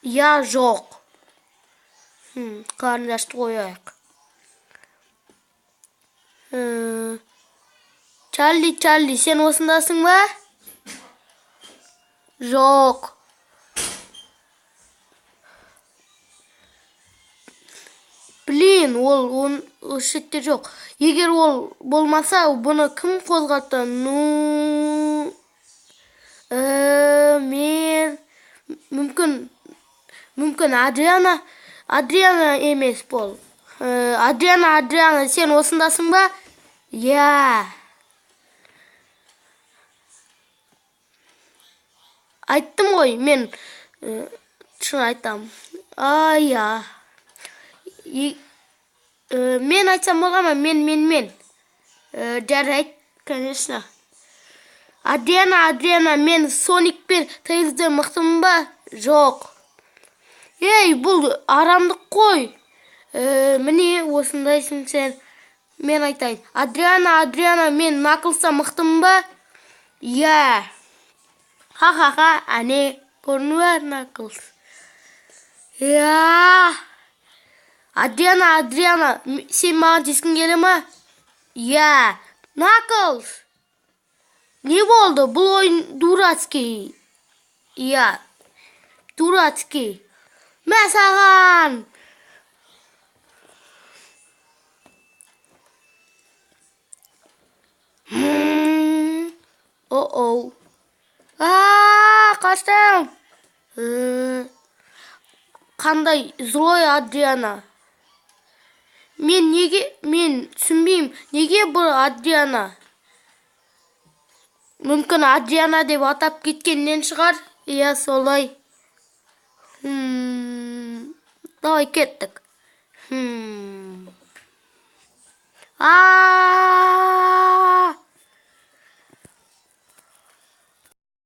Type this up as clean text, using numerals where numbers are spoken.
Я жоқ. Қарындашты қояйық. Чарли, сен осындасың ба? Жоқ. Блин, ол шетте жоқ. Егер ол болмаса, бұны кім қозғатты? Мен мүмкін Адриана емес бол. Адриана, сен осындасың ба? Я. Айттым ғой, мен шын айтам. Я. Мен айтсам бола ма? Мен. Жарайды, конечно. Адриана, мен Соник пен Тейлзден мықтымын ба? Жоқ. Ей, бұл арамдық қой. Міне, осындайсың сен. Мен айтайын. Адриана, мен Наклстан мықтымын ба? Я. Ха, әне, көріні бар Наклс. Я. Адриана, сен маған тескін келе ма? Я. Наклс. Не болды? Бұл ойын дурацкий. Я. Дурацкий. Мә саған. О-оу. Қаштым. Қандай злой Адриана. Мен түсінбеймін. Неге бұл Адриана? Мүмкін Адриана деп атап кеткеннен шығар. Иә, солай. Давай кеттік.